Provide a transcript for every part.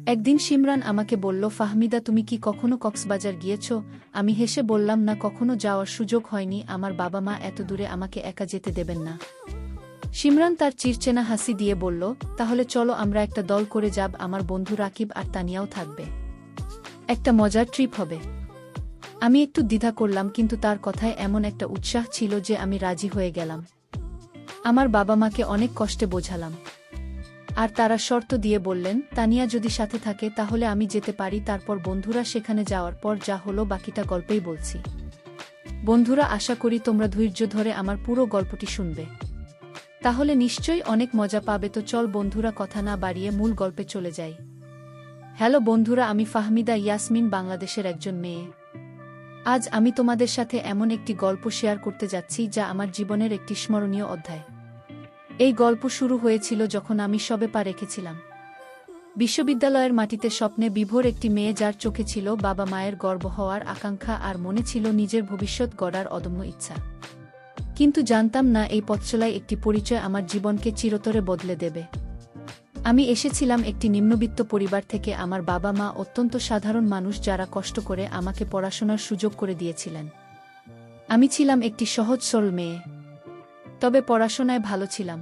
একদিন শিমরান আমাকে বলল, ফাহমিদা, তুমি কি কখনো কক্সবাজার গিয়েছ? আমি হেসে বললাম, না, কখনো যাওয়ার সুযোগ হয়নি। আমার বাবা মা এত দূরে আমাকে একা যেতে দেবেন না। শিমরান তার চিরচেনা হাসি দিয়ে বলল, তাহলে চলো আমরা একটা দল করে যাব, আমার বন্ধু রাকিব আর তানিয়াও থাকবে। একটা মজার ট্রিপ হবে। আমি একটু দ্বিধা করলাম, কিন্তু তার কথায় এমন একটা উৎসাহ ছিল যে আমি রাজি হয়ে গেলাম। আমার বাবা মাকে অনেক কষ্টে বোঝালাম, আর তারা শর্ত দিয়ে বললেন, তানিয়া যদি সাথে থাকে তাহলে আমি যেতে পারি। তারপর বন্ধুরা সেখানে যাওয়ার পর যা হলো বাকিটা গল্পেই বলছি। বন্ধুরা, আশা করি তোমরা ধৈর্য ধরে আমার পুরো গল্পটি শুনবে। তাহলে নিশ্চয়ই অনেক মজা পাবে। তো চল বন্ধুরা, কথা না বাড়িয়ে মূল গল্পে চলে যাই। হ্যালো বন্ধুরা, আমি ফাহমিদা ইয়াসমিন, বাংলাদেশের একজন মেয়ে। আজ আমি তোমাদের সাথে এমন একটি গল্প শেয়ার করতে যাচ্ছি যা আমার জীবনের একটি স্মরণীয় অধ্যায়। এই গল্প শুরু হয়েছিল যখন আমি সবে পা রেখেছিলাম বিশ্ববিদ্যালয়ের মাটিতে। স্বপ্নে বিভোর একটি মেয়ে, যার চোখে ছিল বাবা মায়ের গর্ব হওয়ার আকাঙ্ক্ষা আর মনে ছিল নিজের ভবিষ্যৎ গড়ার অদম্য ইচ্ছা। কিন্তু জানতাম না এই পথচলায় একটি পরিচয় আমার জীবনকে চিরতরে বদলে দেবে। আমি এসেছিলাম একটি নিম্নবিত্ত পরিবার থেকে। আমার বাবা মা অত্যন্ত সাধারণ মানুষ, যারা কষ্ট করে আমাকে পড়াশোনার সুযোগ করে দিয়েছিলেন। আমি ছিলাম একটি সহজ সরল মেয়ে, তবে পড়াশোনায় ভালো ছিলাম।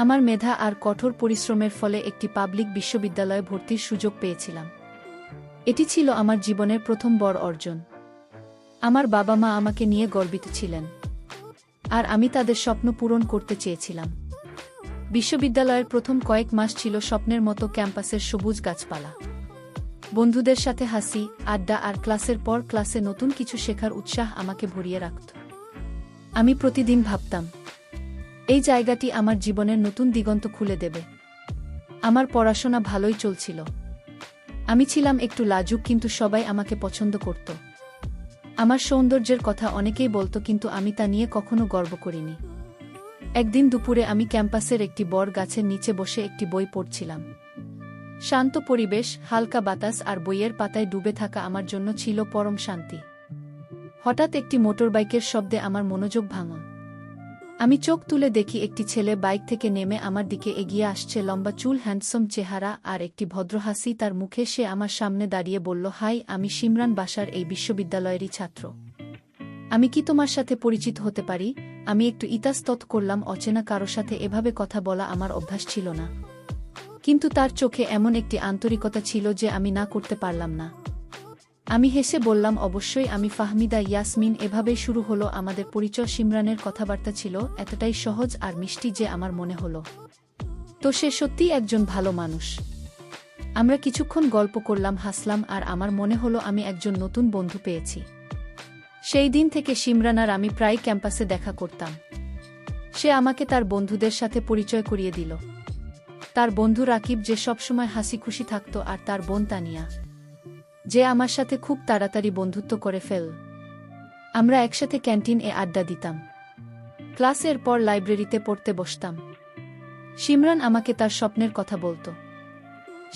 আমার মেধা আর কঠোর পরিশ্রমের ফলে একটি পাবলিক বিশ্ববিদ্যালয়ে ভর্তির সুযোগ পেয়েছিলাম। এটি ছিল আমার জীবনের প্রথম বড় অর্জন। আমার বাবা মা আমাকে নিয়ে গর্বিত ছিলেন, আর আমি তাদের স্বপ্ন পূরণ করতে চেয়েছিলাম। বিশ্ববিদ্যালয়ের প্রথম কয়েক মাস ছিল স্বপ্নের মতো। ক্যাম্পাসের সবুজ গাছপালা, বন্ধুদের সাথে হাসি আড্ডা আর ক্লাসের পর ক্লাসে নতুন কিছু শেখার উৎসাহ আমাকে ভরিয়ে রাখত। আমি প্রতিদিন ভাবতাম, এই জায়গাটি আমার জীবনের নতুন দিগন্ত খুলে দেবে। আমার পড়াশোনা ভালোই চলছিল। আমি ছিলাম একটু লাজুক, কিন্তু সবাই আমাকে পছন্দ করত। আমার সৌন্দর্যের কথা অনেকেই বলতো, কিন্তু আমি তা নিয়ে কখনো গর্ব করিনি। একদিন দুপুরে আমি ক্যাম্পাসের একটি বড় গাছের নিচে বসে একটি বই পড়ছিলাম। শান্ত পরিবেশ, হালকা বাতাস আর বইয়ের পাতায় ডুবে থাকা আমার জন্য ছিল পরম শান্তি। হঠাৎ একটি মোটরবাইকের শব্দে আমার মনোযোগ ভাঙল। আমি চোখ তুলে দেখি একটি ছেলে বাইক থেকে নেমে আমার দিকে এগিয়ে আসছে। লম্বা চুল, হ্যান্ডসাম চেহারা আর একটি ভদ্র হাসি তার মুখে। সে আমার সামনে দাঁড়িয়ে বলল, হাই, আমি শিমরান, বাসার এই বিশ্ববিদ্যালয়েরই ছাত্র। আমি কি তোমার সাথে পরিচিত হতে পারি? আমি একটু ইতস্তত করলাম। অচেনা কারো সাথে এভাবে কথা বলা আমার অভ্যাস ছিল না, কিন্তু তার চোখে এমন একটি আন্তরিকতা ছিল যে আমি না করতে পারলাম না। আমি হেসে বললাম, অবশ্যই, আমি ফাহমিদা ইয়াসমিন। এভাবেই শুরু হলো আমাদের পরিচয়। শিমরানের কথাবার্তা ছিল এতটাই সহজ আর মিষ্টি যে আমার মনে হলো তো সে সত্যিই একজন ভালো মানুষ। আমরা কিছুক্ষণ গল্প করলাম, হাসলাম, আর আমার মনে হলো আমি একজন নতুন বন্ধু পেয়েছি। সেই দিন থেকে শিমরান আর আমি প্রায় ক্যাম্পাসে দেখা করতাম। সে আমাকে তার বন্ধুদের সাথে পরিচয় করিয়ে দিল। তার বন্ধু রাকিব, যে সবসময় হাসি খুশি থাকত, আর তার বোন তানিয়া, যে আমার সাথে খুব তাড়াতাড়ি বন্ধুত্ব করে ফেল। আমরা একসাথে ক্যান্টিনে আড্ডা দিতাম, ক্লাসের পর লাইব্রেরিতে পড়তে বসতাম। শিমরান আমাকে তার স্বপ্নের কথা বলত।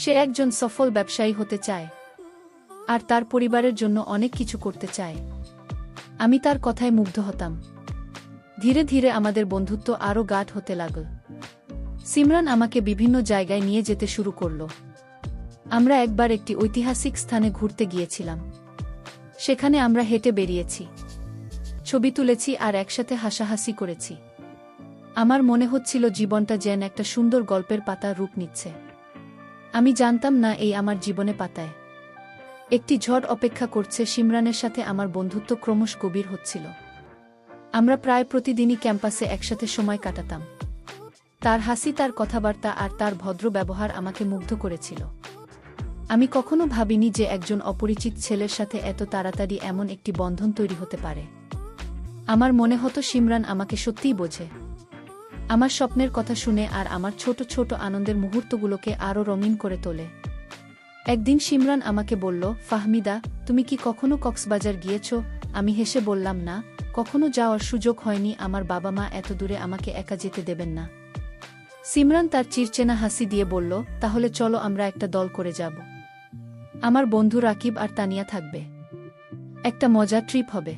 সে একজন সফল ব্যবসায়ী হতে চায়, আর তার পরিবারের জন্য অনেক কিছু করতে চায়। আমি তার কথায় মুগ্ধ হতাম। ধীরে ধীরে আমাদের বন্ধুত্ব আরও গাঢ় হতে লাগল। শিমরান আমাকে বিভিন্ন জায়গায় নিয়ে যেতে শুরু করল। আমরা একবার একটি ঐতিহাসিক স্থানে ঘুরতে গিয়েছিলাম। সেখানে আমরা হেঁটে বেরিয়েছি, ছবি তুলেছি আর একসাথে হাসাহাসি করেছি। আমার মনে হচ্ছিল জীবনটা যেন একটা সুন্দর গল্পের পাতার রূপ নিচ্ছে। আমি জানতাম না এই আমার জীবনে পাতায় একটি ঝড় অপেক্ষা করছে। শিমরানের সাথে আমার বন্ধুত্ব ক্রমশ গভীর হচ্ছিল। আমরা প্রায় প্রতিদিনই ক্যাম্পাসে একসাথে সময় কাটাতাম। তার হাসি, তার কথাবার্তা আর তার ভদ্র ব্যবহার আমাকে মুগ্ধ করেছিল। আমি কখনো ভাবিনি যে একজন অপরিচিত ছেলের সাথে এত তাড়াতাড়ি এমন একটি বন্ধন তৈরি হতে পারে। আমার মনে হতো শিমরান আমাকে সত্যিই বোঝে, আমার স্বপ্নের কথা শুনে আর আমার ছোট ছোট আনন্দের মুহূর্তগুলোকে আরও রঙিন করে তোলে। একদিন শিমরান আমাকে বলল, ফাহমিদা, তুমি কি কখনো কক্সবাজার গিয়েছ? আমি হেসে বললাম, না, কখনো যাওয়ার সুযোগ হয়নি। আমার বাবা মা এত দূরে আমাকে একা যেতে দেবেন না। শিমরান তার চিরচেনা হাসি দিয়ে বলল, তাহলে চলো আমরা একটা দল করে যাব। আমার বন্ধু রাকিব আর তানিয়া থাকবে। একটা মজার ট্রিপ হবে।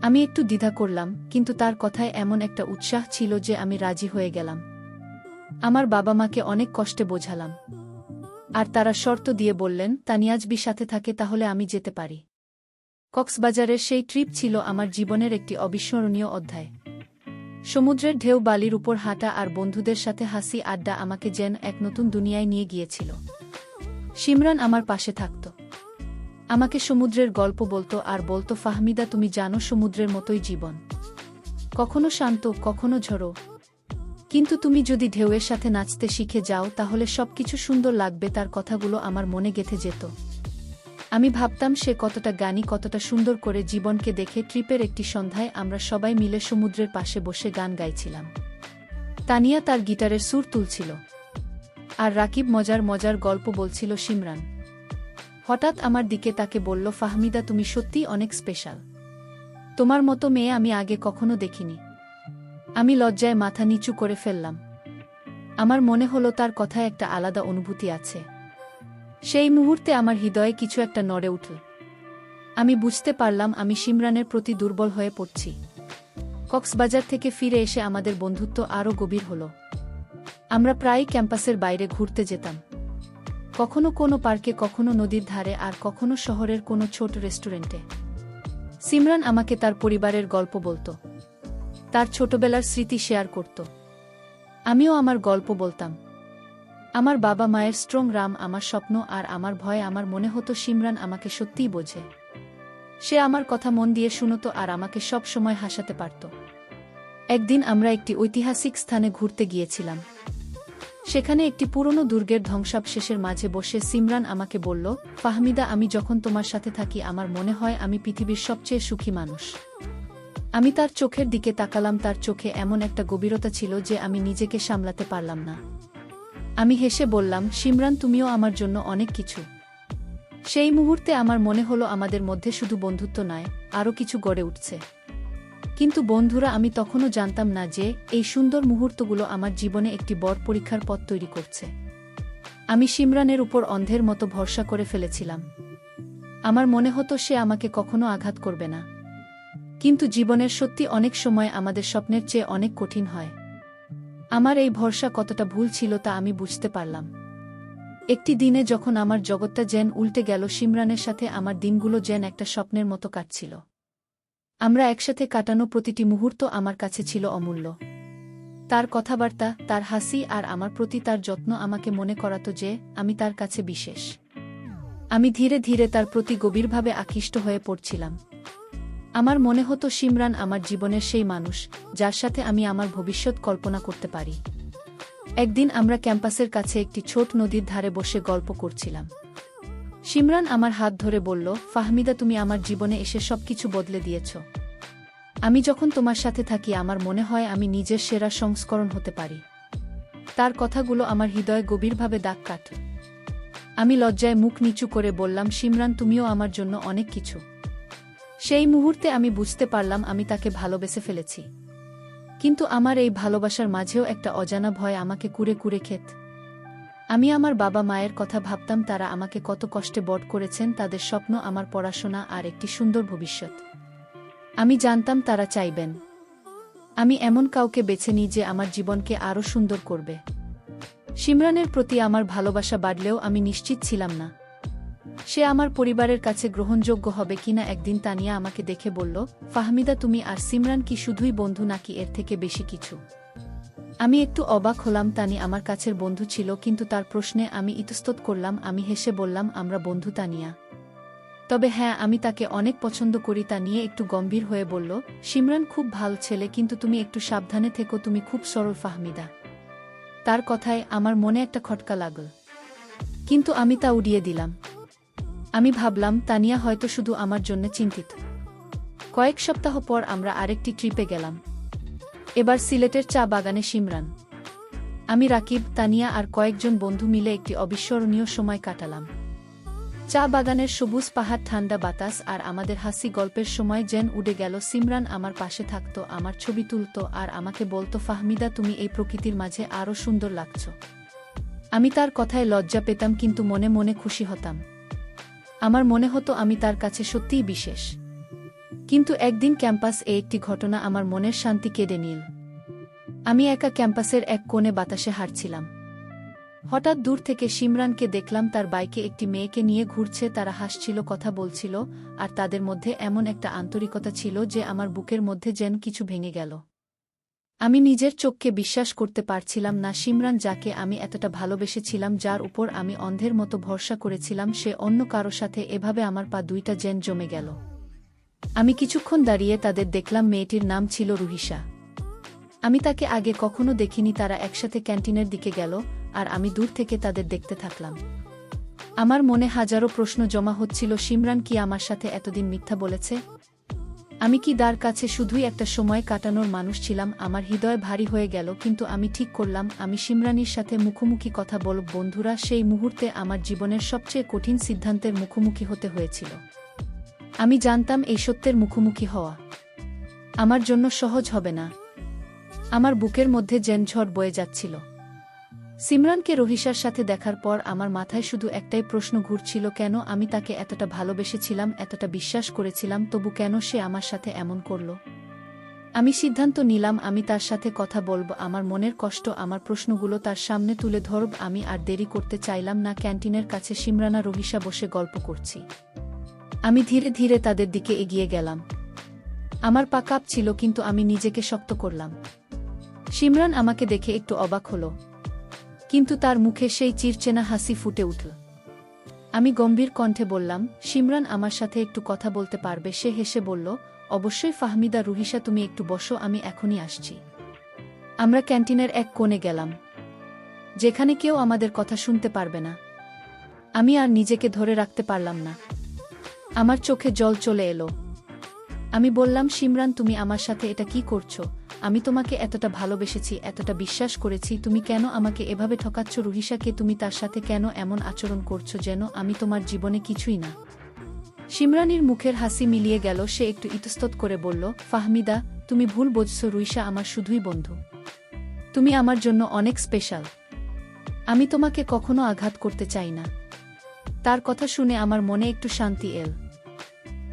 আমি একটু দ্বিধা করলাম, কিন্তু তার কথায় এমন একটা উৎসাহ ছিল যে আমি রাজি হয়ে গেলাম। আমার বাবা মাকে অনেক কষ্টে বোঝালাম, আর তারা শর্ত দিয়ে বললেন তানিয়াজবি সাথে থাকে তাহলে আমি যেতে পারি। কক্সবাজারের সেই ট্রিপ ছিল আমার জীবনের একটি অবিস্মরণীয় অধ্যায়। সমুদ্রের ঢেউ, বালির উপর হাঁটা আর বন্ধুদের সাথে হাসি আড্ডা আমাকে যেন এক নতুন দুনিয়ায় নিয়ে গিয়েছিল। শিমরান আমার পাশে থাকত, আমাকে সমুদ্রের গল্প বলতো আর বলতো, ফাহমিদা তুমি জানো সমুদ্রের মতোই জীবন, কখনো শান্ত কখনো ঝড়ো, কিন্তু তুমি যদি ঢেউয়ের সাথে নাচতে শিখে যাও তাহলে সবকিছু সুন্দর লাগবে। তার কথাগুলো আমার মনে গেঁথে যেত। আমি ভাবতাম সে কতটা জ্ঞানী, কতটা সুন্দর করে জীবনকে দেখে। ট্রিপের একটি সন্ধ্যায় আমরা সবাই মিলে সমুদ্রের পাশে বসে গান গাইছিলাম। তানিয়া তার গিটারের সুর তুলছিল আর রাকিব মজার মজার গল্প বলছিল। শিমরান হঠাৎ আমার দিকে তাকে বলল, ফাহমিদা তুমি সত্যিই অনেক স্পেশাল, তোমার মতো মেয়ে আমি আগে কখনো দেখিনি। আমি লজ্জায় মাথা নিচু করে ফেললাম। আমার মনে হলো তার কথায় একটা আলাদা অনুভূতি আছে। সেই মুহূর্তে আমার হৃদয়ে কিছু একটা নড়ে উঠল। আমি বুঝতে পারলাম আমি শিমরানের প্রতি দুর্বল হয়ে পড়ছি। কক্সবাজার থেকে ফিরে এসে আমাদের বন্ধুত্ব আরও গভীর হল। আমরা প্রায়ই ক্যাম্পাসের বাইরে ঘুরতে যেতাম, কখনো কোনো পার্কে, কখনো নদীর ধারে, আর কখনো শহরের কোনো ছোট রেস্টুরেন্টে। শিমরান আমাকে তার পরিবারের গল্প বলত, তার ছোটবেলার স্মৃতি শেয়ার করত। আমিও আমার গল্প বলতাম, আমার বাবা মায়ের স্ট্রং রাম, আমার স্বপ্ন আর আমার ভয়। আমার মনে হতো শিমরান আমাকে সত্যিই বোঝে। সে আমার কথা মন দিয়ে শুনত আর আমাকে সব সময় হাসাতে পারত। একদিন আমরা একটি ঐতিহাসিক স্থানে ঘুরতে গিয়েছিলাম। সেখানে একটি পুরনো দুর্গের ধ্বংসাবশেষের মাঝে বসে শিমরান আমাকে বলল, ফাহমিদা আমি যখন তোমার সাথে থাকি আমার মনে হয় আমি পৃথিবীর সবচেয়ে সুখী মানুষ। আমি তার চোখের দিকে তাকালাম, তার চোখে এমন একটা গভীরতা ছিল যে আমি নিজেকে সামলাতে পারলাম না। আমি হেসে বললাম, শিমরান তুমিও আমার জন্য অনেক কিছু। সেই মুহূর্তে আমার মনে হলো আমাদের মধ্যে শুধু বন্ধুত্ব নয়, আরও কিছু গড়ে উঠছে। কিন্তু বন্ধুরা, আমি তখনও জানতাম না যে এই সুন্দর মুহূর্তগুলো আমার জীবনে একটি বড় পরীক্ষার পথ তৈরি করছে। আমি শিমরানের উপর অন্ধের মতো ভরসা করে ফেলেছিলাম। আমার মনে হতো সে আমাকে কখনো আঘাত করবে না। কিন্তু জীবনের সত্যি অনেক সময় আমাদের স্বপ্নের চেয়ে অনেক কঠিন হয়। আমার এই ভরসা কতটা ভুল ছিল তা আমি বুঝতে পারলাম। একটি দিনে যখন আমার জগৎটা যেন উল্টে গেল, শিমরানের সাথে আমার দিনগুলো যেন একটা স্বপ্নের মতো কাটছিল। আমরা একসাথে কাটানো প্রতিটি মুহূর্ত আমার কাছে ছিল অমূল্য। তার কথাবার্তা, তার হাসি আর আমার প্রতি তার যত্ন আমাকে মনে করাতো যে আমি তার কাছে বিশেষ। আমি ধীরে ধীরে তার প্রতি গভীরভাবে আকৃষ্ট হয়ে পড়ছিলাম। আমার মনে হতো শিমরান আমার জীবনের সেই মানুষ যার সাথে আমি আমার ভবিষ্যৎ কল্পনা করতে পারি। একদিন আমরা ক্যাম্পাসের কাছে একটি ছোট নদীর ধারে বসে গল্প করছিলাম। শিমরান আমার হাত ধরে বলল, ফাহমিদা তুমি আমার জীবনে এসে সবকিছু বদলে দিয়েছ। আমি যখন তোমার সাথে থাকি আমার মনে হয় আমি নিজের সেরা সংস্করণ হতে পারি। তার কথাগুলো আমার হৃদয়ে গভীরভাবে দাগ কাটল। আমি লজ্জায় মুখ নিচু করে বললাম, শিমরান তুমিও আমার জন্য অনেক কিছু। সেই মুহূর্তে আমি বুঝতে পারলাম আমি তাকে ভালোবেসে ফেলেছি। কিন্তু আমার এই ভালোবাসার মাঝেও একটা অজানা ভয় আমাকে কুরে কুরে খেত। আমি আমার বাবা মায়ের কথা ভাবতাম, তারা আমাকে কত কষ্টে বড় করেছেন, তাদের স্বপ্ন আমার পড়াশোনা আর একটি সুন্দর ভবিষ্যৎ। আমি জানতাম তারা চাইবেন আমি এমন কাউকে বেছে নিই যে আমার জীবনকে আরও সুন্দর করবে। শিমরানের প্রতি আমার ভালোবাসা বাড়লেও আমি নিশ্চিত ছিলাম না সে আমার পরিবারের কাছে গ্রহণযোগ্য হবে কিনা। একদিন তানিয়া আমাকে দেখে বলল, ফাহমিদা তুমি আর শিমরান কি শুধুই বন্ধু নাকি এর থেকে বেশি কিছু? আমি একটু অবাক হলাম। তানি আমার কাছের বন্ধু ছিল, কিন্তু তার প্রশ্নে আমি ইতস্তত করলাম। আমি হেসে বললাম, আমরা বন্ধু তানিয়া, তবে হ্যাঁ আমি তাকে অনেক পছন্দ করি। তা নিয়ে একটু গম্ভীর হয়ে বলল, শিমরান খুব ভালো ছেলে, কিন্তু তুমি একটু সাবধানে থেকো, তুমি খুব সরল ফাহমিদা। তার কথায় আমার মনে একটা খটকা লাগল, কিন্তু আমি তা উড়িয়ে দিলাম। আমি ভাবলাম তানিয়া হয়তো শুধু আমার জন্য চিন্তিত। কয়েক সপ্তাহ পর আমরা আরেকটি ট্রিপে গেলাম। এবার সিলেটের চা বাগানে। শিমরান, আমি, রাকিব, তানিয়া আর কয়েকজন বন্ধু মিলে একটি অবিস্মরণীয় সময় কাটালাম। চা বাগানের সবুজ পাহাড়, ঠান্ডা বাতাস আর আমাদের হাসি গল্পের সময় যেন উড়ে গেল। শিমরান আমার পাশে থাকতো, আমার ছবি তুলত আর আমাকে বলতো, ফাহমিদা তুমি এই প্রকৃতির মাঝে আরও সুন্দর লাগছ। আমি তার কথায় লজ্জা পেতাম, কিন্তু মনে মনে খুশি হতাম। আমার মনে হতো আমি তার কাছে সত্যিই বিশেষ। কিন্তু একদিন ক্যাম্পাস একটি ঘটনা আমার মনের শান্তি কেড়ে নিল। আমি একা ক্যাম্পাসের এক কোণে বাতাসে হাঁটছিলাম। হঠাৎ দূর থেকে শিমরানকে দেখলাম, তার বাইকে একটি মেয়েকে নিয়ে ঘুরছে। তারা হাসছিল, কথা বলছিল, আর তাদের মধ্যে এমন একটা আন্তরিকতা ছিল যে আমার বুকের মধ্যে যেন কিছু ভেঙে গেল। আমি নিজের চোখকে বিশ্বাস করতে পারছিলাম না। শিমরান, যাকে আমি এতটা ভালোবেসেছিলাম, যার উপর আমি অন্ধের মতো ভরসা করেছিলাম, সে অন্য কারো সাথে এভাবে। আমার পা দুইটা যেন জমে গেল। আমি কিছুক্ষণ দাঁড়িয়ে তাদের দেখলাম। মেয়েটির নাম ছিল রুহিসা। আমি তাকে আগে কখনো দেখিনি। তারা একসাথে ক্যান্টিনের দিকে গেল, আর আমি দূর থেকে তাদের দেখতে থাকলাম। আমার মনে হাজারো প্রশ্ন জমা হচ্ছিল। শিমরান কি আমার সাথে এতদিন মিথ্যা বলেছে? আমি কি তার কাছে শুধুই একটা সময় কাটানোর মানুষ ছিলাম? আমার হৃদয় ভারী হয়ে গেল, কিন্তু আমি ঠিক করলাম আমি শিমরানির সাথে মুখোমুখি কথা বলব। বন্ধুরা, সেই মুহূর্তে আমার জীবনের সবচেয়ে কঠিন সিদ্ধান্তের মুখোমুখি হতে হয়েছিল। আমি জানতাম এই সত্যের মুখোমুখি হওয়া আমার জন্য সহজ হবে না। আমার বুকের মধ্যে যেন ঝড় বয়ে যাচ্ছিল। সিমরানকে রহিসার সাথে দেখার পর আমার মাথায় শুধু একটাই প্রশ্ন ঘুরছিল, কেন আমি তাকে এতটা ভালোবেসেছিলাম, এতটা বিশ্বাস করেছিলাম, তবু কেন সে আমার সাথে এমন করল? আমি সিদ্ধান্ত নিলাম আমি তার সাথে কথা বলব, আমার মনের কষ্ট, আমার প্রশ্নগুলো তার সামনে তুলে ধরব। আমি আর দেরি করতে চাইলাম না। ক্যান্টিনের কাছে শিমরানা রহিসা বসে গল্প করছি। আমি ধীরে ধীরে তাদের দিকে এগিয়ে গেলাম। আমার পা কাঁপছিল, কিন্তু আমি নিজেকে শক্ত করলাম। শিমরান আমাকে দেখে একটু অবাক হল, কিন্তু তার মুখে সেই চিরচেনা হাসি ফুটে উঠল। আমি গম্ভীর কণ্ঠে বললাম, শিমরান, আমার সাথে একটু কথা বলতে পারবে? সে হেসে বলল, অবশ্যই ফাহমিদা। রুহিসা, তুমি একটু বসো, আমি এখনই আসছি। আমরা ক্যান্টিনের এক কোণে গেলাম, যেখানে কেউ আমাদের কথা শুনতে পারবে না। আমি আর নিজেকে ধরে রাখতে পারলাম না। আমার চোখে জল চলে এলো। আমি বললাম, শিমরান, তুমি আমার সাথে এটা কি করছো? আমি তোমাকে এতটা ভালোবেসেছি, এতটা বিশ্বাস করেছি, তুমি কেন আমাকে এভাবে ঠকাচ্ছ? রুহিসাকে, তুমি তার সাথে কেন এমন আচরণ করছো যেন আমি তোমার জীবনে কিছুই না? শিমরানির মুখের হাসি মিলিয়ে গেল। সে একটু ইতস্তত করে বলল, ফাহমিদা, তুমি ভুল বুঝছো। রুহিসা আমার শুধুই বন্ধু। তুমি আমার জন্য অনেক স্পেশাল। আমি তোমাকে কখনো আঘাত করতে চাই না। তার কথা শুনে আমার মনে একটু শান্তি এল,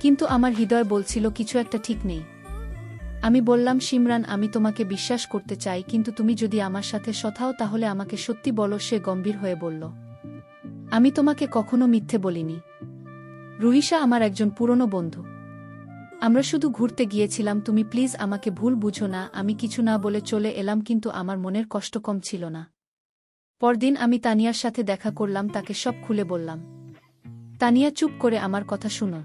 কিন্তু আমার হৃদয় বলছিল কিছু একটা ঠিক নেই। আমি বললাম, শিমরান, আমি তোমাকে বিশ্বাস করতে চাই, কিন্তু তুমি যদি আমার সাথে সৎ হও তাহলে আমাকে সত্যি বলো। সে গম্ভীর হয়ে বলল, আমি তোমাকে কখনো মিথ্যে বলিনি। রুহিসা আমার একজন পুরনো বন্ধু। আমরা শুধু ঘুরতে গিয়েছিলাম। তুমি প্লিজ আমাকে ভুল বুঝো না। আমি কিছু না বলে চলে এলাম, কিন্তু আমার মনের কষ্ট কম ছিল না। পরদিন আমি তানিয়ার সাথে দেখা করলাম, তাকে সব খুলে বললাম। তানিয়া চুপ করে আমার কথা শুনো।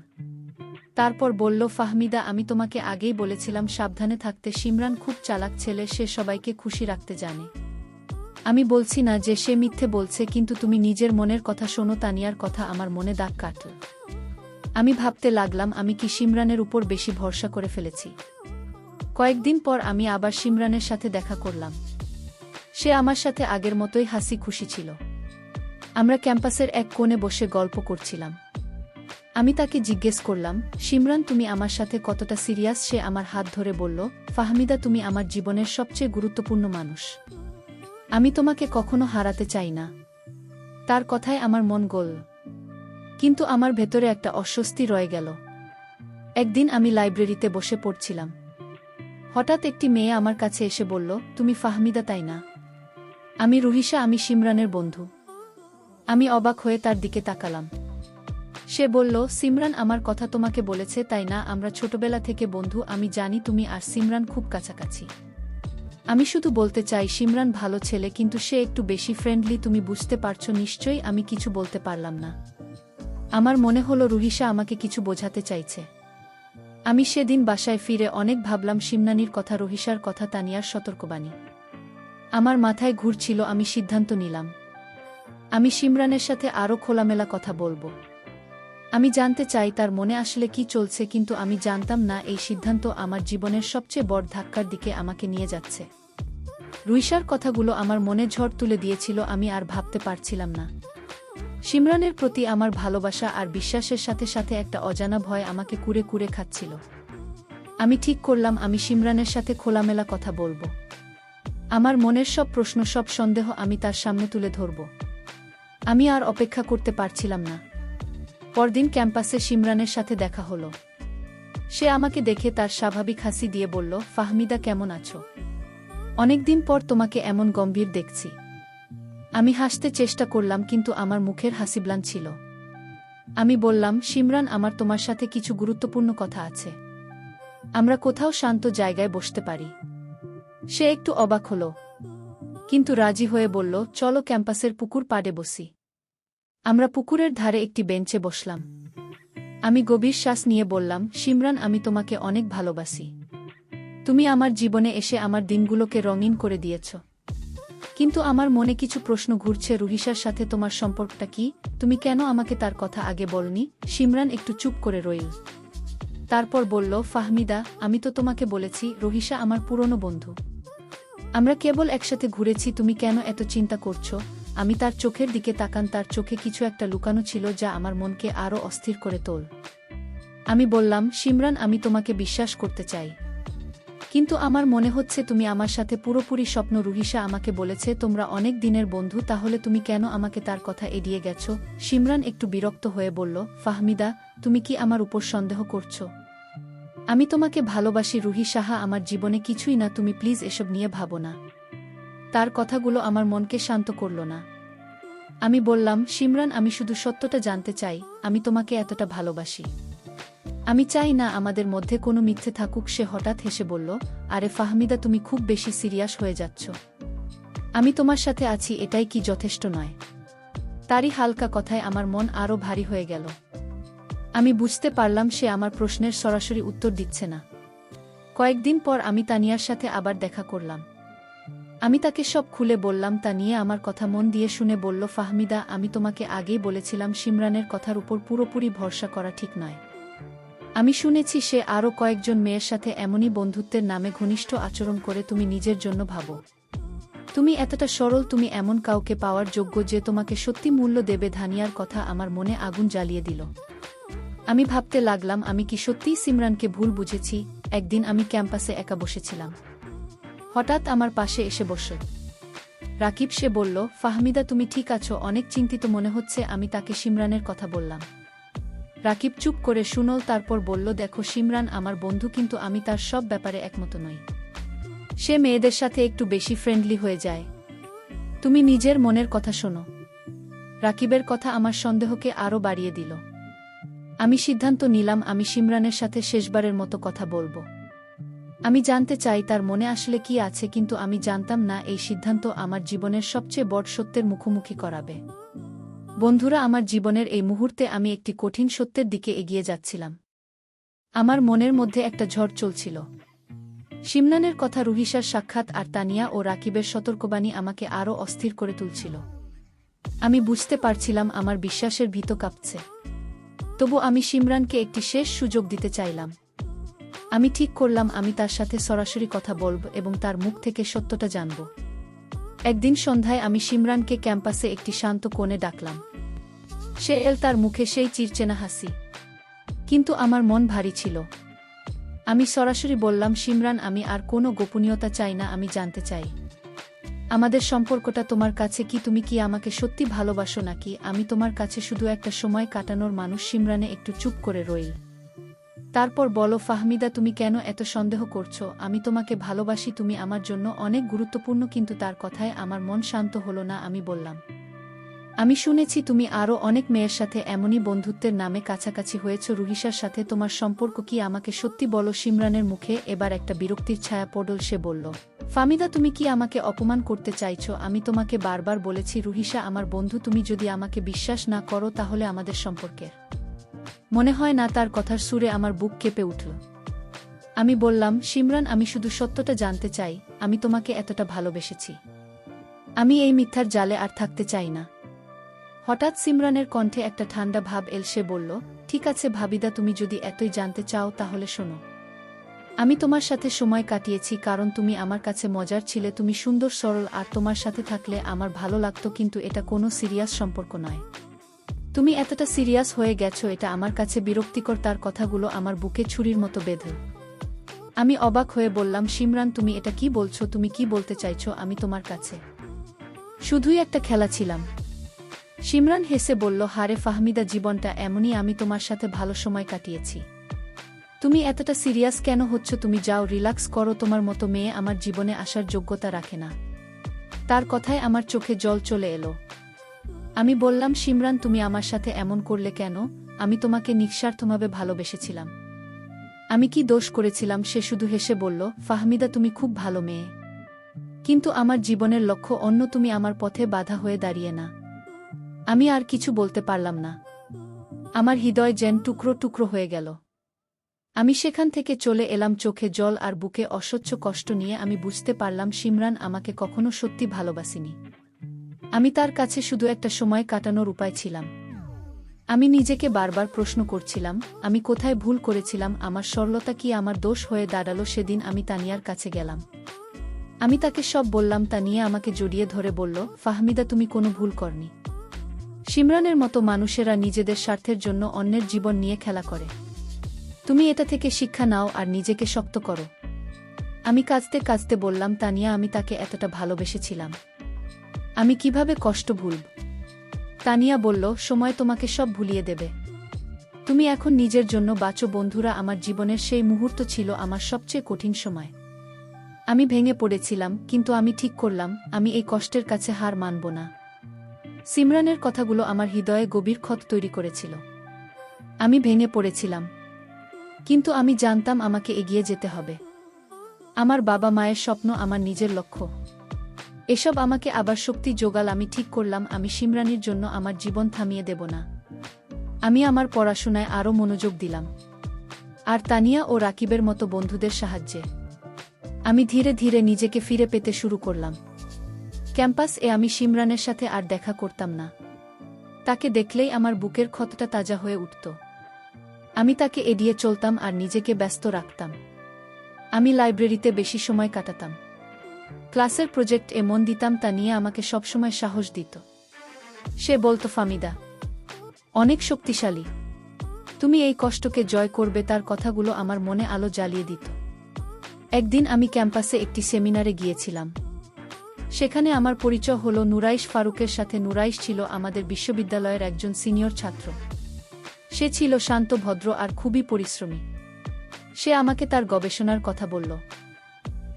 তারপর বলল, ফাহমিদা, আমি তোমাকে আগেই বলেছিলাম সাবধানে থাকতে। শিমরান খুব চালাক ছেলে, সে সবাইকে খুশি রাখতে জানে। আমি বলছি না যে সে মিথ্যে বলছে, কিন্তু তুমি নিজের মনের কথা শোনো। তানিয়ার কথা আমার মনে দাগ কাটল। আমি ভাবতে লাগলাম, আমি কি শিমরানের উপর বেশি ভরসা করে ফেলেছি? কয়েকদিন পর আমি আবার শিমরানের সাথে দেখা করলাম। সে আমার সাথে আগের মতোই হাসি খুশি ছিল। আমরা ক্যাম্পাসের এক কোণে বসে গল্প করছিলাম। আমি তাকে জিজ্ঞেস করলাম, শিমরান, তুমি আমার সাথে কতটা সিরিয়াস? সে আমার হাত ধরে বলল, ফাহমিদা, তুমি আমার জীবনের সবচেয়ে গুরুত্বপূর্ণ মানুষ। আমি তোমাকে কখনো হারাতে চাই না। তার কথায় আমার মন গল, কিন্তু আমার ভেতরে একটা অস্বস্তি রয়ে গেল। একদিন আমি লাইব্রেরিতে বসে পড়ছিলাম। হঠাৎ একটি মেয়ে আমার কাছে এসে বলল, তুমি ফাহমিদা, তাই না? আমি রুহিসা, আমি শিমরানের বন্ধু। আমি অবাক হয়ে তার দিকে তাকালাম। সে বলল, সিমরান আমার কথা তোমাকে বলেছে, তাই না? আমরা ছোটবেলা থেকে বন্ধু। আমি জানি তুমি আর সিমরান খুব কাছাকাছি। আমি শুধু বলতে চাই, শিমরান ভালো ছেলে, কিন্তু সে একটু বেশি ফ্রেন্ডলি। তুমি বুঝতে পারছো নিশ্চয়ই? আমি কিছু বলতে পারলাম না। আমার মনে হলো রুহিসা আমাকে কিছু বোঝাতে চাইছে। আমি সেদিন বাসায় ফিরে অনেক ভাবলাম, শিমনানির কথা, রহিসার কথা, তানিয়ার সতর্কবাণী। আমার মাথায় ঘুরছিল। আমি সিদ্ধান্ত নিলাম, আমি শিমরানের সাথে আরও খোলামেলা কথা বলবো। আমি জানতে চাই তার মনে আসলে কি চলছে, কিন্তু আমি জানতাম না এই সিদ্ধান্ত আমার জীবনের সবচেয়ে বড় ধাক্কার দিকে আমাকে নিয়ে যাচ্ছে। রুহিসার কথাগুলো আমার মনে ঝড় তুলে দিয়েছিল। আমি আর ভাবতে পারছিলাম না। শিমরানের প্রতি আমার ভালোবাসা আর বিশ্বাসের সাথে সাথে একটা অজানা ভয় আমাকে কুরে কুরে খাচ্ছিল। আমি ঠিক করলাম, আমি শিমরানের সাথে খোলামেলা কথা বলবো। আমার মনের সব প্রশ্ন, সব সন্দেহ আমি তার সামনে তুলে ধরব। আমি আর অপেক্ষা করতে পারছিলাম না। পরদিন ক্যাম্পাসে শিমরানের সাথে দেখা হলো। সে আমাকে দেখে তার স্বাভাবিক হাসি দিয়ে বলল, ফাহমিদা, কেমন আছো? অনেকদিন পর তোমাকে এমন গম্ভীর দেখছি। আমি হাসতে চেষ্টা করলাম কিন্তু আমার মুখের হাসি ম্লান ছিল। আমি বললাম, শিমরান, আমার তোমার সাথে কিছু গুরুত্বপূর্ণ কথা আছে। আমরা কোথাও শান্ত জায়গায় বসতে পারি? সে একটু অবাক হল, কিন্তু রাজি হয়ে বলল, চলো ক্যাম্পাসের পুকুর পাড়ে বসি। আমরা পুকুরের ধারে একটি বেঞ্চে বসলাম। আমি গভীর শ্বাস নিয়ে বললাম, শিমরান, আমি তোমাকে অনেক ভালোবাসি। তুমি আমার জীবনে এসে আমার দিনগুলোকে রঙিন করে দিয়েছ। কিন্তু আমার মনে কিছু প্রশ্ন ঘুরছে। রুহিসার সাথে তোমার সম্পর্কটা কি? তুমি কেন আমাকে তার কথা আগে বলনি? শিমরান একটু চুপ করে রইল। তারপর বলল, ফাহমিদা, আমি তো তোমাকে বলেছি রুহিসা আমার পুরনো বন্ধু। আমরা কেবল একসাথে ঘুরেছি। তুমি কেন এত চিন্তা করছো? আমি তার চোখের দিকে তাকান। তার চোখে কিছু একটা লুকানো ছিল যা আমার মনকে আরও অস্থির করে তোল। আমি বললাম, শিমরান, আমি তোমাকে বিশ্বাস করতে চাই, কিন্তু আমার মনে হচ্ছে তুমি আমার সাথে পুরোপুরি স্বপ্ন। রুহিসা আমাকে বলেছে তোমরা অনেক দিনের বন্ধু, তাহলে তুমি কেন আমাকে তার কথা এড়িয়ে গেছো? শিমরান একটু বিরক্ত হয়ে বলল, ফাহমিদা, তুমি কি আমার উপর সন্দেহ করছো? আমি তোমাকে ভালোবাসি রুহি সাহা, আমার জীবনে কিছুই না। তুমি প্লিজ এসব নিয়ে ভাবো না। তার কথাগুলো আমার মনকে শান্ত করল না। আমি বললাম, শিমরান, আমি শুধু সত্যটা জানতে চাই, আমি তোমাকে এতটা ভালোবাসি। আমি চাই না আমাদের মধ্যে কোনো মিথ্যে থাকুক। সে হঠাৎ হেসে বলল, আরে ফাহমিদা, তুমি খুব বেশি সিরিয়াস হয়ে যাচ্ছ। আমি তোমার সাথে আছি, এটাই কি যথেষ্ট নয়? তারই হালকা কথায় আমার মন আরও ভারী হয়ে গেল। আমি বুঝতে পারলাম সে আমার প্রশ্নের সরাসরি উত্তর দিচ্ছে না। কয়েকদিন পর আমি তানিয়ার সাথে আবার দেখা করলাম। আমি তাকে সব খুলে বললাম। তানিয়া আমার কথা মন দিয়ে শুনে বলল, ফাহমিদা, আমি তোমাকে আগেই বলেছিলাম শিমরানের কথার উপর পুরোপুরি ভরসা করা ঠিক নয়। আমি শুনেছি সে আরও কয়েকজন মেয়ের সাথে এমনই বন্ধুত্বের নামে ঘনিষ্ঠ আচরণ করে। তুমি নিজের জন্য ভাবো, তুমি এতটা সরল, তুমি এমন কাউকে পাওয়ার যোগ্য যে তোমাকে সত্যি মূল্য দেবে? ধানিয়ার কথা আমার মনে আগুন জ্বালিয়ে দিল। আমি ভাবতে লাগলাম, আমি কি সত্যিই সিমরানকে ভুল বুঝেছি? একদিন আমি ক্যাম্পাসে একা বসেছিলাম। হঠাৎ আমার পাশে এসে বসল রাকিব। সে বলল, ফাহমিদা, তুমি ঠিক আছো? অনেক চিন্তিত মনে হচ্ছে। আমি তাকে শিমরানের কথা বললাম। রাকিব চুপ করে শুনল, তারপর বলল, দেখো শিমরান আমার বন্ধু, কিন্তু আমি তার সব ব্যাপারে একমত নই। সে মেয়েদের সাথে একটু বেশি ফ্রেন্ডলি হয়ে যায়। তুমি নিজের মনের কথা শোনো। রাকিবের কথা আমার সন্দেহকে আরও বাড়িয়ে দিল। আমি সিদ্ধান্ত নিলাম, আমি শিমরানের সাথে শেষবারের মতো কথা বলবো। আমি জানতে চাই তার মনে আসলে কি আছে, কিন্তু আমি জানতাম না এই সিদ্ধান্ত আমার জীবনের সবচেয়ে বড় সত্যের মুখোমুখি করাবে। বন্ধুরা, আমার জীবনের এই মুহূর্তে আমি একটি কঠিন সত্যের দিকে এগিয়ে যাচ্ছিলাম। আমার মনের মধ্যে একটা ঝড় চলছিল। শিমরানের কথা, রুহিসার সাক্ষাৎ আর তানিয়া ও রাকিবের সতর্কবাণী আমাকে আরও অস্থির করে তুলছিল। আমি বুঝতে পারছিলাম আমার বিশ্বাসের ভিত কাঁপছে। তবু আমি শিমরানকে একটি শেষ সুযোগ দিতে চাইলাম। আমি ঠিক করলাম আমি তার সাথে সরাসরি কথা বলব এবং তার মুখ থেকে সত্যটা জানব। একদিন সন্ধ্যায় আমি শিমরানকে ক্যাম্পাসে একটি শান্ত কোণে ডাকলাম। সে এল, তার মুখে সেই চিরচেনা হাসি, কিন্তু আমার মন ভারী ছিল। আমি সরাসরি বললাম, শিমরান, আমি আর কোনো গোপনীয়তা চাই না। আমি জানতে চাই আমাদের সম্পর্কটা তোমার কাছে কি? তুমি কি আমাকে সত্যি ভালোবাসো, নাকি আমি তোমার কাছে শুধু একটা সময় কাটানোর মানুষ? শিমরানে একটু চুপ করে রইল। তারপর বলো, ফাহমিদা, তুমি কেন এত সন্দেহ করছো? আমি তোমাকে ভালোবাসি, তুমি আমার জন্য অনেক গুরুত্বপূর্ণ। কিন্তু তার কথায় আমার মন শান্ত হলো না। আমি বললাম, আমি শুনেছি তুমি আরও অনেক মেয়ের সাথে এমনই বন্ধুত্বের নামে কাছাকাছি হয়েছ। রুহিসার সাথে তোমার সম্পর্ক কি? আমাকে সত্যি বলো। শিমরানের মুখে এবার একটা বিরক্তির ছায়া পড়ল। সে বলল, ফাহমিদা, তুমি কি আমাকে অপমান করতে চাইছো? আমি তোমাকে বারবার বলেছি রুহিসা আমার বন্ধু। তুমি যদি আমাকে বিশ্বাস না করো তাহলে আমাদের সম্পর্কের মনে হয় না। তার কথার সুরে আমার বুক কেঁপে উঠল। আমি বললাম, শিমরান, আমি শুধু সত্যটা জানতে চাই। আমি তোমাকে এতটা ভালোবেসেছি, আমি এই মিথ্যার জালে আর থাকতে চাই না। হঠাৎ সিমরানের কণ্ঠে একটা ঠান্ডা ভাব এল। সে বলল, ঠিক আছে ভাবিদা, তুমি যদি এতই জানতে চাও তাহলে শোনো। আমি তোমার সাথে সময় কাটিয়েছি কারণ তুমি আমার কাছে মজার ছিলে। তুমি সুন্দর, সরল, আর তোমার সাথে থাকলে আমার ভালো লাগতো। কিন্তু এটা কোনো সিরিয়াস সম্পর্ক নয়। তুমি এতটা সিরিয়াস হয়ে গেছো, এটা আমার কাছে বিরক্তিকর। তার কথাগুলো আমার বুকে ছুরির মতো বেঁধে। আমি অবাক হয়ে বললাম, শিমরান, তুমি এটা কি বলছো? তুমি কি বলতে চাইছো আমি তোমার কাছে শুধুই একটা খেলা ছিলাম? শিমরান হেসে বলল, হারে ফাহমিদা, জীবনটা এমনই। আমি তোমার সাথে ভালো সময় কাটিয়েছি। তুমি এতটা সিরিয়াস কেন হচ্ছ? তুমি যাও, রিল্যাক্স করো। তোমার মতো মেয়ে আমার জীবনে আসার যোগ্যতা রাখে না। তার কথায় আমার চোখে জল চলে এলো। আমি বললাম, শিমরান, তুমি আমার সাথে এমন করলে কেন? আমি তোমাকে নিঃস্বার্থভাবে ভালোবেসেছিলাম। আমি কি দোষ করেছিলাম? সে শুধু হেসে বলল, ফাহমিদা, তুমি খুব ভালো মেয়ে। কিন্তু আমার জীবনের লক্ষ্য অন্য, তুমি আমার পথে বাধা হয়ে দাঁড়িয়ে না। আমি আর কিছু বলতে পারলাম না। আমার হৃদয় যেন টুকরো টুকরো হয়ে গেল। আমি সেখান থেকে চলে এলাম, চোখে জল আর বুকে অসহ্য কষ্ট নিয়ে। আমি বুঝতে পারলাম শিমরান আমাকে কখনো সত্যি ভালোবাসেনি। আমি তার কাছে শুধু একটা সময় কাটানোর উপায় ছিলাম। আমি নিজেকে বারবার প্রশ্ন করছিলাম, আমি কোথায় ভুল করেছিলাম? আমার সরলতা কি আমার দোষ হয়ে দাঁড়ালো? সেদিন আমি তানিয়ার কাছে গেলাম। আমি তাকে সব বললাম। তানিয়া আমাকে জড়িয়ে ধরে বলল, ফাহমিদা, তুমি কোনো ভুল করনি। শিমরানের মতো মানুষেরা নিজেদের স্বার্থের জন্য অন্যের জীবন নিয়ে খেলা করে। তুমি এটা থেকে শিক্ষা নাও আর নিজেকে শক্ত করো। আমি কাঁদতে কাঁদতে বললাম, তানিয়া, আমি তাকে এতটা ভালোবেসেছিলাম। আমি কিভাবে কষ্ট ভুলব? তানিয়া বলল, সময় তোমাকে সব ভুলিয়ে দেবে। তুমি এখন নিজের জন্য বাঁচো। বন্ধুরা, আমার জীবনের সেই মুহূর্ত ছিল আমার সবচেয়ে কঠিন সময়। আমি ভেঙে পড়েছিলাম, কিন্তু আমি ঠিক করলাম, আমি এই কষ্টের কাছে হার মানব না। সিমরানের কথাগুলো আমার হৃদয়ে গভীর ক্ষত তৈরি করেছিল। আমি ভেঙে পড়েছিলাম, কিন্তু আমি জানতাম আমাকে এগিয়ে যেতে হবে। আমার বাবা মায়ের স্বপ্ন, আমার নিজের লক্ষ্য, এসব আমাকে আবার শক্তি জোগাল। আমি ঠিক করলাম, আমি শিমরানির জন্য আমার জীবন থামিয়ে দেব না। আমি আমার পড়াশোনায় আরও মনোযোগ দিলাম, আর তানিয়া ও রাকিবের মতো বন্ধুদের সাহায্যে আমি ধীরে ধীরে নিজেকে ফিরে পেতে শুরু করলাম। ক্যাম্পাস এ আমি শিমরানের সাথে আর দেখা করতাম না। তাকে দেখলেই আমার বুকের ক্ষতটা তাজা হয়ে উঠত। আমি তাকে এড়িয়ে চলতাম আর নিজেকে ব্যস্ত রাখতাম। আমি লাইব্রেরিতে বেশি সময় কাটাতাম, ক্লাসের প্রজেক্ট এ মন দিতাম। তানিয়া আমাকে সবসময় সাহস দিত। সে বলতো, ফাহমিদা অনেক শক্তিশালী, তুমি এই কষ্টকে জয় করবে। তার কথাগুলো আমার মনে আলো জ্বালিয়ে দিত। একদিন আমি ক্যাম্পাসে একটি সেমিনারে গিয়েছিলাম। সেখানে আমার পরিচয় হলো নুরাইশ ফারুকের সাথে। নুরাইশ ছিল আমাদের বিশ্ববিদ্যালয়ের একজন সিনিয়র ছাত্র। সে ছিল শান্ত, ভদ্র আর খুবই পরিশ্রমী। সে আমাকে তার গবেষণার কথা বলল,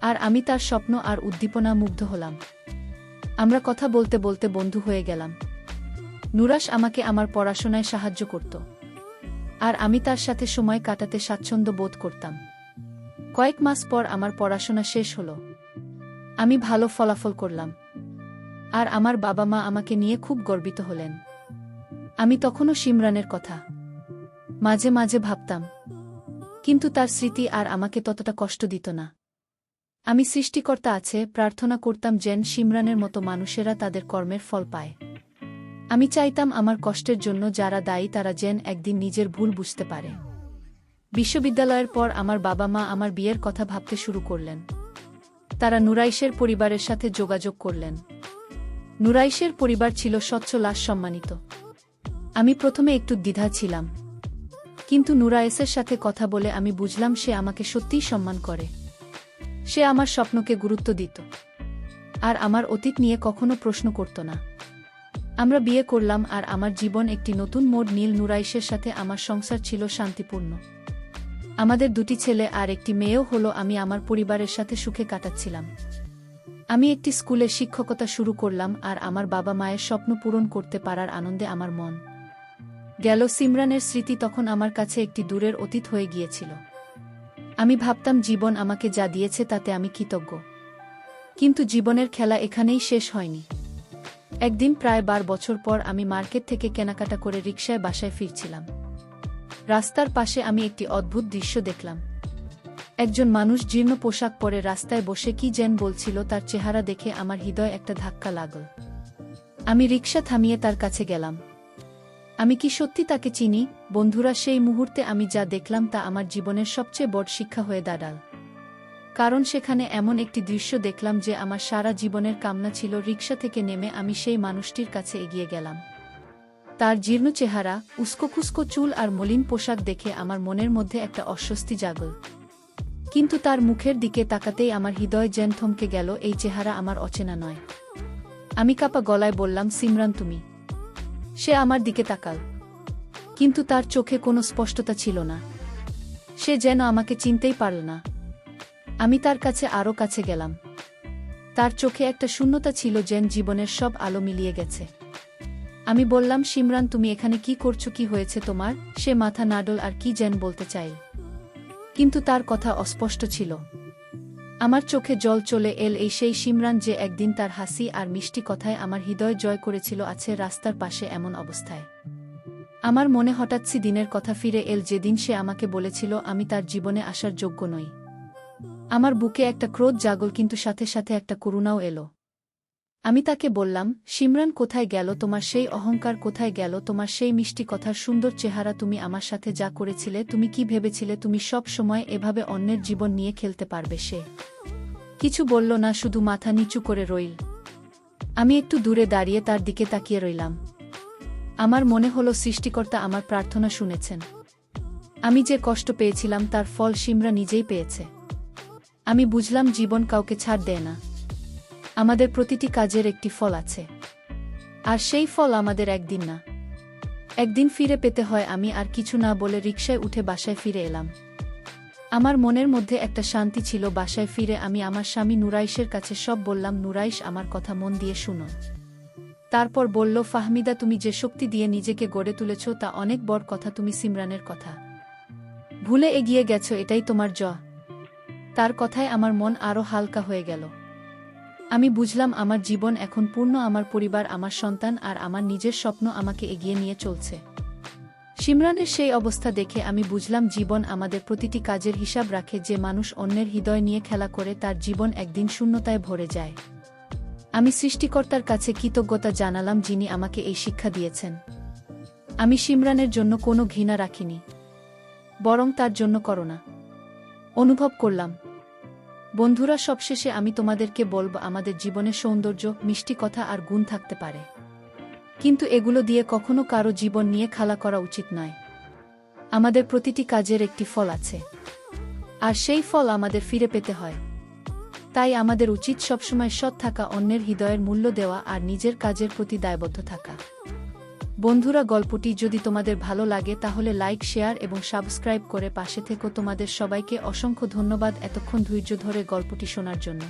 আর আমি তার স্বপ্ন আর উদ্দীপনা মুগ্ধ হলাম। আমরা কথা বলতে বলতে বন্ধু হয়ে গেলাম। নুরাশ আমাকে আমার পড়াশোনায় সাহায্য করত, আর আমি তার সাথে সময় কাটাতে স্বাচ্ছন্দ্য বোধ করতাম। কয়েক মাস পর আমার পড়াশোনা শেষ হলো। আমি ভালো ফলাফল করলাম, আর আমার বাবা মা আমাকে নিয়ে খুব গর্বিত হলেন। আমি তখনও শিমরানের কথা মাঝে মাঝে ভাবতাম, কিন্তু তার স্মৃতি আর আমাকে ততটা কষ্ট দিত না। আমি সৃষ্টিকর্তা আছে প্রার্থনা করতাম যেন শিমরানের মতো মানুষেরা তাদের কর্মের ফল পায়। আমি চাইতাম আমার কষ্টের জন্য যারা দায়ী তারা যেন একদিন নিজের ভুল বুঝতে পারে। বিশ্ববিদ্যালয়ের পর আমার বাবা মা আমার বিয়ের কথা ভাবতে শুরু করলেন। তারা নুরাইশের পরিবারের সাথে যোগাযোগ করলেন। নুরাইশের পরিবার ছিল সচ্ছল আর সম্মানিত। আমি প্রথমে একটু দ্বিধা ছিলাম, কিন্তু নুরাইশের সাথে কথা বলে আমি বুঝলাম সে আমাকে সত্যিই সম্মান করে। সে আমার স্বপ্নকে গুরুত্ব দিত, আর আমার অতীত নিয়ে কখনো প্রশ্ন করত না। আমরা বিয়ে করলাম, আর আমার জীবন একটি নতুন মোড় নিল। নুরাইশের সাথে আমার সংসার ছিল শান্তিপূর্ণ। আমাদের দুটি ছেলে আর একটি মেয়েও হলো। আমি আমার পরিবারের সাথে সুখে কাটাচ্ছিলাম। আমি একটি স্কুলে শিক্ষকতা শুরু করলাম, আর আমার বাবা মায়ের স্বপ্ন পূরণ করতে পারার আনন্দে আমার মন গেল। সিমরানের স্মৃতি তখন আমার কাছে একটি দূরের অতীত হয়ে গিয়েছিল। আমি ভাবতাম জীবন আমাকে যা দিয়েছে তাতে আমি কৃতজ্ঞ। কিন্তু জীবনের খেলা এখানেই শেষ হয়নি। একদিন প্রায় 12 বছর পর আমি মার্কেট থেকে কেনাকাটা করে রিকশায় বাসায় ফিরছিলাম। রাস্তার পাশে আমি একটি অদ্ভুত দৃশ্য দেখলাম। একজন মানুষ জীর্ণ পোশাক পরে রাস্তায় বসে কি যেন বলছিল। তার চেহারা দেখে আমার হৃদয় একটা ধাক্কা লাগল। আমি রিকশা থামিয়ে তার কাছে গেলাম। আমি কি সত্যি তাকে চিনি? বন্ধুরা, সেই মুহূর্তে আমি যা দেখলাম তা আমার জীবনের সবচেয়ে বড় শিক্ষা হয়ে দাঁড়াল। কারণ সেখানে এমন একটি দৃশ্য দেখলাম যে আমার সারা জীবনের কামনা ছিল। রিকশা থেকে নেমে আমি সেই মানুষটির কাছে এগিয়ে গেলাম। তার জীর্ণ চেহারা, উস্কোখুস্কো চুল আর মলিন পোশাক দেখে আমার মনের মধ্যে একটা অস্বস্তি জাগল। কিন্তু তার মুখের দিকে তাকাতেই আমার হৃদয় যেন থমকে গেল। এই চেহারা আমার অচেনা নয়। আমি কাঁপা গলায় বললাম, সিমরান, তুমি? সে আমার দিকে তাকাল, কিন্তু তার চোখে কোনো স্পষ্টতা ছিল না। সে যেন আমাকে চিনতেই পারল না। আমি তার কাছে আরও কাছে গেলাম। তার চোখে একটা শূন্যতা ছিল, যেন জীবনের সব আলো মিলিয়ে গেছে। আমি বললাম, শিমরান তুমি এখানে কি করছো, কি হয়েছে তোমার? সে মাথা নাড়ল আর কি যেন বলতে চাইল, কিন্তু তার কথা অস্পষ্ট ছিল। আমার চোখে জল চলে এল। এই সেই শিমরান যে একদিন তার হাসি আর মিষ্টি কথায় আমার হৃদয় জয় করেছিল, আছে রাস্তার পাশে এমন অবস্থায়। আমার মনে হঠাৎ দিনের কথা ফিরে এল, যেদিন সে আমাকে বলেছিল আমি তার জীবনে আসার যোগ্য নই। আমার বুকে একটা ক্রোধ জাগল, কিন্তু সাথে সাথে একটা করুণাও এলো। আমি তাকে বললাম, শিমরান কোথায় গেল তোমার সেই অহংকার, কোথায় গেল তোমার সেই মিষ্টি কথার সুন্দর চেহারা? তুমি আমার সাথে যা করেছিলে, তুমি কি ভেবেছিলে তুমি সব সময় এভাবে অন্যের জীবন নিয়ে খেলতে পারবে? সে কিছু বলল না, শুধু মাথা নিচু করে রইল। আমি একটু দূরে দাঁড়িয়ে তার দিকে তাকিয়ে রইলাম। আমার মনে হলো সৃষ্টিকর্তা আমার প্রার্থনা শুনেছেন। আমি যে কষ্ট পেয়েছিলাম তার ফল শিমরা নিজেই পেয়েছে। আমি বুঝলাম জীবন কাউকে ছাড় দেয় না। আমাদের প্রতিটি কাজের একটি ফল আছে, আর সেই ফল আমাদের একদিন না একদিন ফিরে পেতে হয়। আমি আর কিছু না বলে রিকশায় উঠে বাসায় ফিরে এলাম। আমার মনের মধ্যে একটা শান্তি ছিল। বাসায় ফিরে আমি আমার স্বামী নুরাইশের কাছে সব বললাম। নুরাইশ আমার কথা মন দিয়ে শুনো। তারপর বলল, ফাহমিদা তুমি যে শক্তি দিয়ে নিজেকে গড়ে তুলেছ তা অনেক বড় কথা। তুমি সিমরানের কথা ভুলে এগিয়ে গেছো, এটাই তোমার জয়। তার কথায় আমার মন আরও হালকা হয়ে গেল। আমি বুঝলাম আমার জীবন এখন পূর্ণ। আমার পরিবার, আমার সন্তান আর আমার নিজের স্বপ্ন আমাকে এগিয়ে নিয়ে চলছে। শিমরানের সেই অবস্থা দেখে আমি বুঝলাম জীবন আমাদের প্রতিটি কাজের হিসাব রাখে। যে মানুষ অন্যের হৃদয় নিয়ে খেলা করে তার জীবন একদিন শূন্যতায় ভরে যায়। আমি সৃষ্টিকর্তার কাছে কৃতজ্ঞতা জানালাম, যিনি আমাকে এই শিক্ষা দিয়েছেন। আমি শিমরানের জন্য কোনো ঘৃণা রাখিনি, বরং তার জন্য করুণা অনুভব করলাম। বন্ধুরা, সবশেষে আমি তোমাদেরকে বলব, আমাদের জীবনে সৌন্দর্য, মিষ্টি কথা আর গুণ থাকতে পারে, কিন্তু এগুলো দিয়ে কখনো কারো জীবন নিয়ে খেলা করা উচিত নয়। আমাদের প্রতিটি কাজের একটি ফল আছে, আর সেই ফল আমাদের ফিরে পেতে হয়। তাই আমাদের উচিত সবসময় সৎ থাকা, অন্যের হৃদয়ের মূল্য দেওয়া আর নিজের কাজের প্রতি দায়বদ্ধ থাকা। বন্ধুরা, গল্পটি যদি তোমাদের ভালো লাগে তাহলে লাইক, শেয়ার এবং সাবস্ক্রাইব করে পাশে থেকো। তোমাদের সবাইকে অসংখ্য ধন্যবাদ এতক্ষণ ধৈর্য ধরে গল্পটি শোনার জন্য।